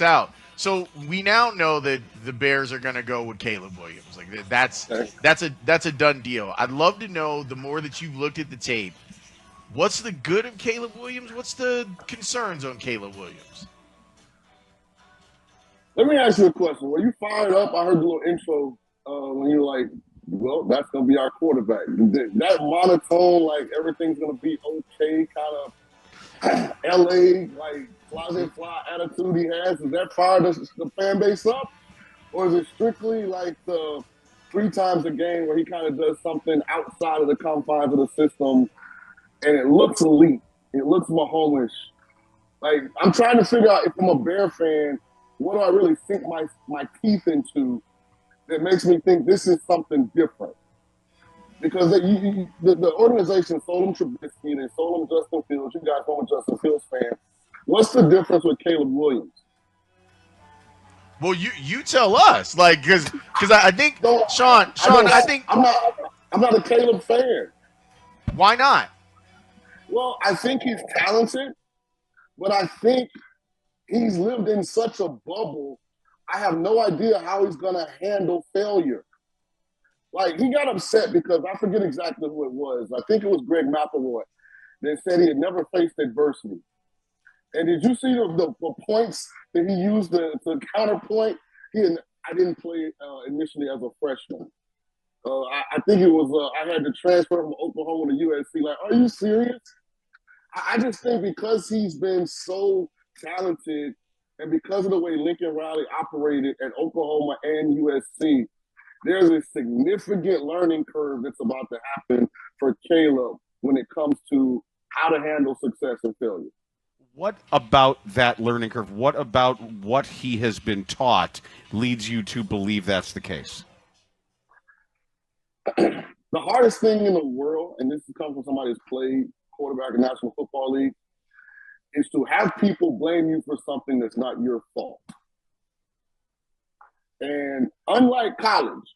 out. So we now know that the Bears are going to go with Caleb Williams. Like Okay. that's a done deal. I'd love to know the more that you've looked at the tape. What's the good of Caleb Williams? What's the concerns on Caleb Williams? Let me ask you a question. Were you fired up? I heard the little intro when you were like, well, that's going to be our quarterback. That monotone, like everything's going to be okay, kind of LA, like closet fly attitude he has, is that fired the fan base up? Or is it strictly like the 3 times a game where he kind of does something outside of the confines of the system and it looks elite? It looks Mahomish. Like, I'm trying to figure out if I'm a Bear fan, what do I really sink my teeth into that makes me think this is something different? Because the organization sold him Trubisky, they sold him Justin Fields. You guys know I'm a Justin Fields fan. What's the difference with Caleb Williams? Well, you tell us, like, because I think Don't Shaun, I think I'm not a Caleb fan. why not? Well, I think he's talented, but I think he's lived in such a bubble. I have no idea how he's going to handle failure. Like, he got upset because I forget exactly who it was. I think it was Greg McElroy that said he had never faced adversity. And did you see the points that he used to counterpoint? I didn't play initially as a freshman. I think it was I had to transfer from Oklahoma to USC. Like, are you serious? I just think because he's been so talented and because of the way Lincoln Riley operated at Oklahoma and USC, there's a significant learning curve that's about to happen for Caleb when it comes to how to handle success and failure. What about that learning curve? What about what he has been taught leads you to believe that's the case? The hardest thing in the world, and this comes from somebody who's played quarterback in National Football League, is to have people blame you for something that's not your fault. And unlike college,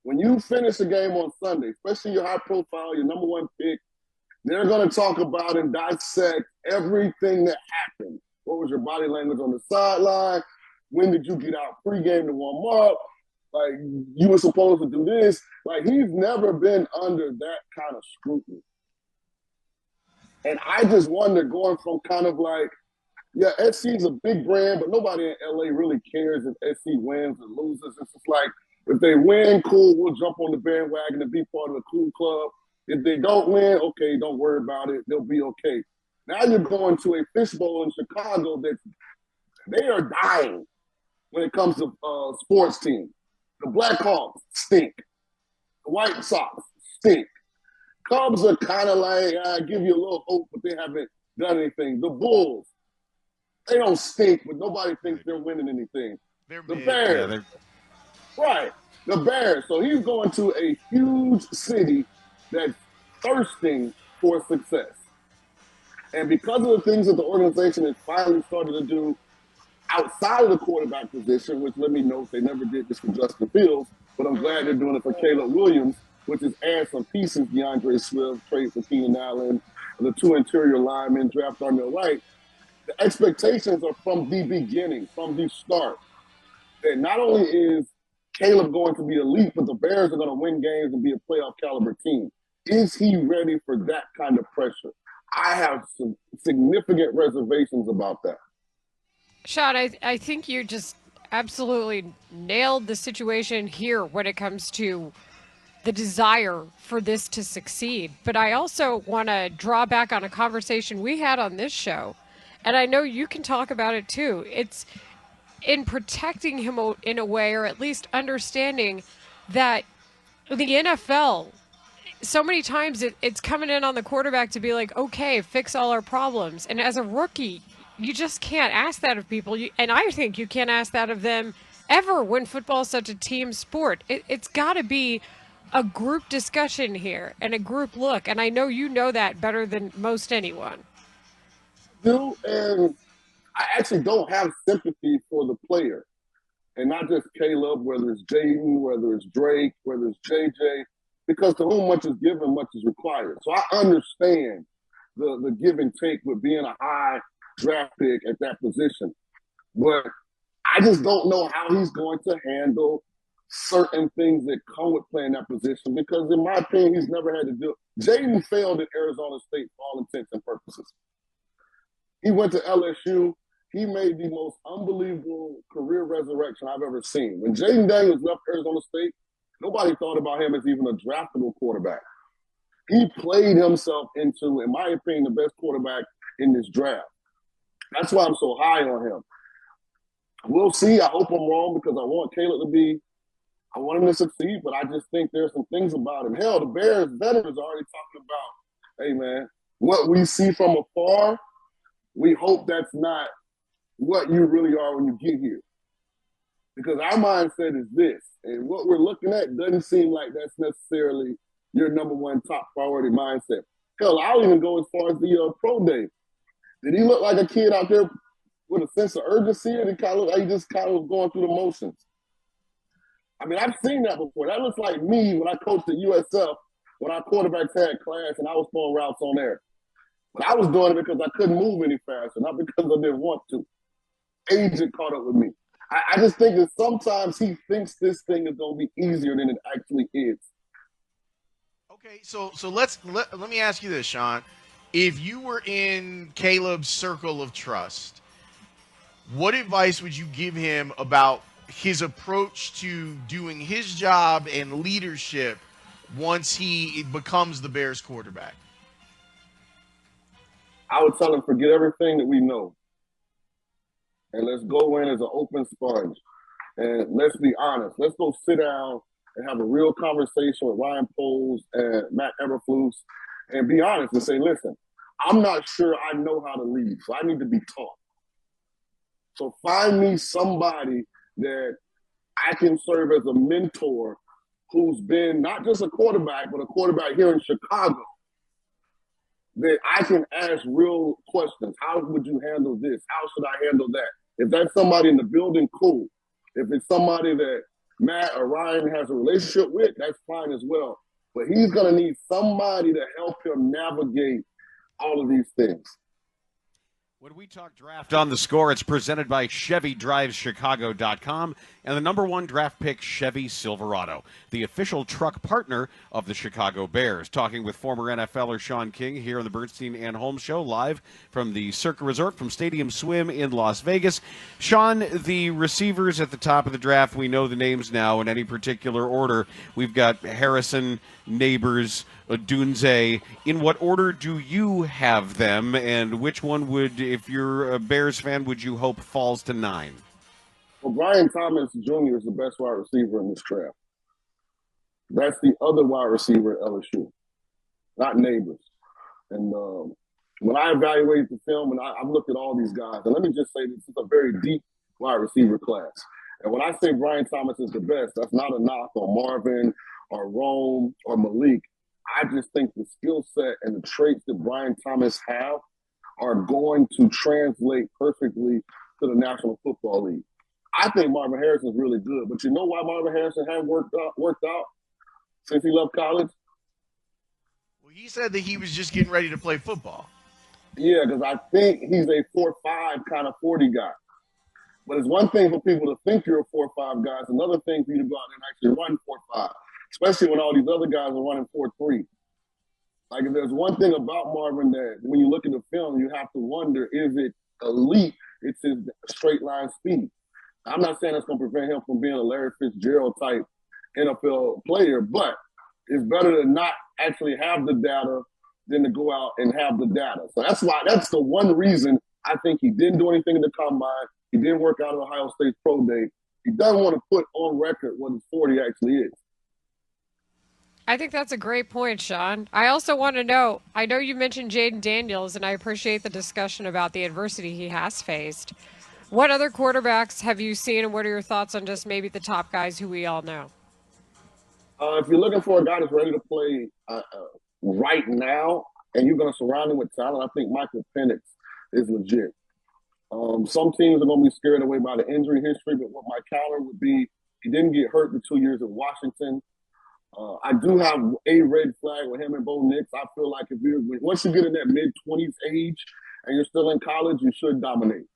when you finish a game on Sunday, especially your high profile, your number one pick, they're going to talk about and dissect everything that happened. What was your body language on the sideline? When did you get out pregame to warm up? Like, you were supposed to do this. Like, he's never been under that kind of scrutiny. And I just wonder, going from kind of like, yeah, SC's a big brand, but nobody in LA really cares if SC wins or loses. It's just like, if they win, cool, we'll jump on the bandwagon and be part of the cool club. If they don't win, okay, don't worry about it. They'll be okay. Now you're going to a fishbowl in Chicago that they are dying when it comes to sports teams. The Blackhawks stink. The White Sox stink. Cubs are kind of like, I give you a little hope, but they haven't done anything. The Bulls, they don't stink, but nobody thinks they're winning anything. The Bears, right, the Bears. So he's going to a huge city that's thirsting for success. And because of the things that the organization has finally started to do outside of the quarterback position, which let me note they never did this for Justin Fields, but I'm glad they're doing it for Caleb Williams, which is add some pieces, DeAndre Swift, trade for Keenan Allen, the 2 interior linemen, draft on their right. The expectations are from the beginning, from the start. And not only is Caleb going to be elite, but the Bears are going to win games and be a playoff caliber team. Is he ready for that kind of pressure? I have some significant reservations about that. Shaun, I think you just absolutely nailed the situation here when it comes to the desire for this to succeed. But I also want to draw back on a conversation we had on this show. And I know you can talk about it too. It's in protecting him in a way, or at least understanding that the NFL, so many times it's coming in on the quarterback to be like, okay, fix all our problems. And as a rookie, you just can't ask that of people. And I think you can't ask that of them ever when football is such a team sport. It's got to be a group discussion here and a group look. And I know you know that better than most anyone. And I actually don't have sympathy for the player. And not just Caleb, whether it's Jaden, whether it's Drake, whether it's JJ, because to whom much is given, much is required. So I understand the give and take with being a high draft pick at that position. But I just don't know how he's going to handle certain things that come with playing that position because, in my opinion, he's never had to do it. Jaden failed at Arizona State for all intents and purposes. He went to LSU. He made the most unbelievable career resurrection I've ever seen. When Jaden Daniels left Arizona State, nobody thought about him as even a draftable quarterback. He played himself into, in my opinion, the best quarterback in this draft. That's why I'm so high on him. We'll see. I hope I'm wrong because I want I want him to succeed, but I just think there's some things about him. Hell, the Bears veterans are already talking about, hey, man, what we see from afar, we hope that's not what you really are when you get here. Because our mindset is this, and what we're looking at doesn't seem like that's necessarily your number one top priority mindset. Hell, I'll even go as far as the pro day. Did he look like a kid out there with a sense of urgency, or did he just kind of was going through the motions? I mean, I've seen that before. That looks like me when I coached at USF, when our quarterbacks had class and I was throwing routes on air. But I was doing it because I couldn't move any faster, not because I didn't want to. Agent caught up with me. I just think that sometimes he thinks this thing is going to be easier than it actually is. Okay, so let me ask you this, Shaun. If you were in Caleb's circle of trust, what advice would you give him about his approach to doing his job and leadership once he becomes the Bears quarterback? I would tell him, forget everything that we know. And let's go in as an open sponge. And let's be honest. Let's go sit down and have a real conversation with Ryan Poles and Matt Eberflus and be honest and say, listen, I'm not sure I know how to lead, so I need to be taught. So find me somebody that I can serve as a mentor who's been not just a quarterback, but a quarterback here in Chicago, that I can ask real questions. How would you handle this? How should I handle that? If that's somebody in the building, cool. If it's somebody that Matt or Ryan has a relationship with, that's fine as well. But he's going to need somebody to help him navigate all of these things. When we talk draft on the score, it's presented by ChevyDrivesChicago.com and the number one draft pick, Chevy Silverado, the official truck partner of the Chicago Bears. Talking with former NFLer Shaun King here on the Bernstein and Holmes Show, live from the Circa Resort from Stadium Swim in Las Vegas. Shaun, the receivers at the top of the draft, we know the names now in any particular order. We've got Harrison, Neighbors, Odunze. In what order do you have them, and which one would, if you're a Bears fan, would you hope falls to 9? Well, Brian Thomas Jr. is the best wide receiver in this draft. That's the other wide receiver at LSU, not Neighbors. And when I evaluate the film, and I've looked at all these guys, and let me just say this is a very deep wide receiver class. And when I say Brian Thomas is the best, that's not a knock on Marvin or Rome or Malik. I just think the skill set and the traits that Brian Thomas have are going to translate perfectly to the National Football League. I think Marvin Harrison is really good, but you know why Marvin Harrison hasn't worked out since he left college? Well, he said that he was just getting ready to play football. Yeah, because I think he's a 4-5 kind of 40 guy. But it's one thing for people to think you're a 4-5 guy. It's another thing for you to go out there and actually run 4-5, especially when all these other guys are running 4-3. Like, if there's one thing about Marvin that when you look at the film, you have to wonder, is it elite? It's his straight line speed. I'm not saying that's going to prevent him from being a Larry Fitzgerald type NFL player, but it's better to not actually have the data than to go out and have the data. So that's the one reason I think he didn't do anything in the combine. He didn't work out at Ohio State's pro day. He doesn't want to put on record what his 40 actually is. I think that's a great point, Shaun. I also want to know, I know you mentioned Jaden Daniels, and I appreciate the discussion about the adversity he has faced. What other quarterbacks have you seen, and what are your thoughts on just maybe the top guys who we all know? If you're looking for a guy that's ready to play right now, and you're going to surround him with talent, I think Michael Penix is legit. Some teams are going to be scared away by the injury history, but what my counter would be, he didn't get hurt the 2 years at Washington. I do have a red flag with him and Bo Nix. I feel like once you get in that mid-20s age and you're still in college, you should dominate.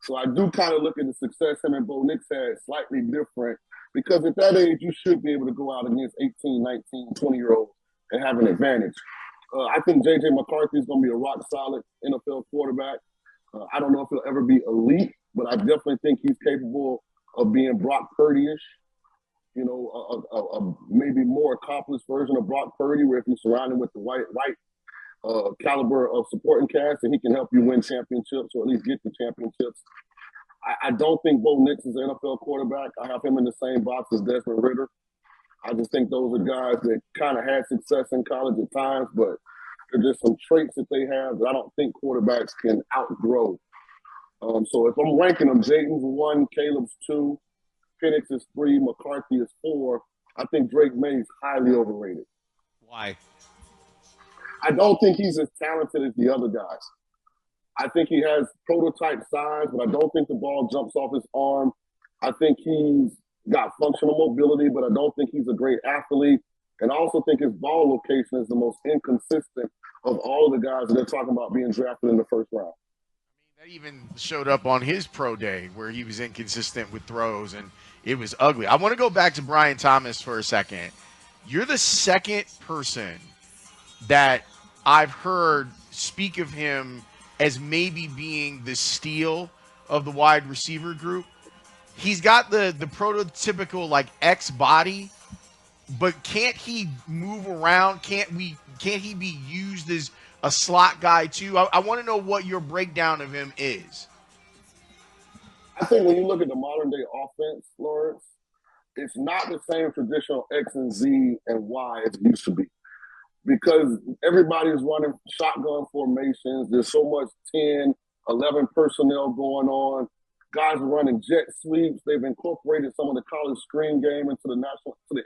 So I do kind of look at the success him and Bo Nix had slightly different because at that age, you should be able to go out against 18, 19, 20-year-olds and have an advantage. I think J.J. McCarthy is going to be a rock-solid NFL quarterback. I don't know if he'll ever be elite, but I definitely think he's capable of being Brock Purdy-ish. You know, a maybe more accomplished version of Brock Purdy, where if you're surrounded with the right caliber of supporting cast, and he can help you win championships or at least get the championships. I don't think Bo Nix is an NFL quarterback. I have him in the same box as Desmond Ridder. I just think those are guys that kind of had success in college at times, but there's just some traits that they have that I don't think quarterbacks can outgrow. So if I'm ranking them, Jayden's 1, Caleb's 2, Penix is 3, McCarthy is 4. I think Drake May's highly overrated. Why? I don't think he's as talented as the other guys. I think he has prototype size, but I don't think the ball jumps off his arm. I think he's got functional mobility, but I don't think he's a great athlete. And I also think his ball location is the most inconsistent of all the guys that they're talking about being drafted in the first round. That even showed up on his pro day where he was inconsistent with throws, and it was ugly. I want to go back to Brian Thomas for a second. You're the second person that I've heard speak of him as maybe being the steal of the wide receiver group. He's got the prototypical like X body, but can't he move around? Can't he be used as a slot guy too? I want to know what your breakdown of him is. I think when you look at the modern day offense, Laurence, it's not the same traditional X and Z and Y as it used to be. Because everybody's running shotgun formations. There's so much 10, 11 personnel going on. Guys are running jet sweeps. They've incorporated some of the college screen game into the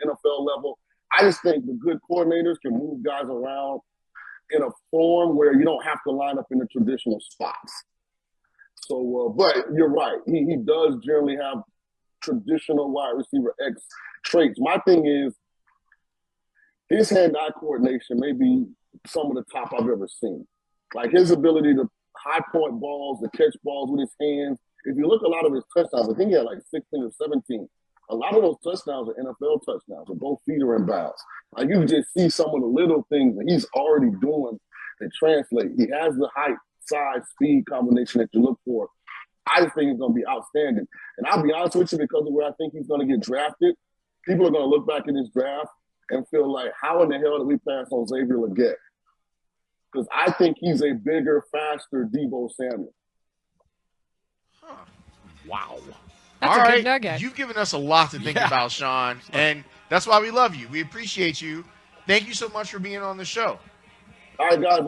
NFL level. I just think the good coordinators can move guys around in a form where you don't have to line up in the traditional spots. So, but you're right. He does generally have traditional wide receiver X traits. My thing is, his hand-eye coordination may be some of the top I've ever seen. Like his ability to high-point balls, to catch balls with his hands. If you look at a lot of his touchdowns, I think he had like 16 or 17. A lot of those touchdowns are NFL touchdowns, where both feet are in bounds. Like you just see some of the little things that he's already doing that translate. He has the height, size, speed combination that you look for. I just think he's going to be outstanding. And I'll be honest with you, because of where I think he's going to get drafted, people are going to look back at his draft and feel like, how in the hell did we pass on Xavier Legette? Because I think he's a bigger, faster Deebo Samuel. Huh. Wow. That's All a right. good nugget. You've given us a lot to think about, Shaun, and that's why we love you. We appreciate you. Thank you so much for being on the show. All right, guys.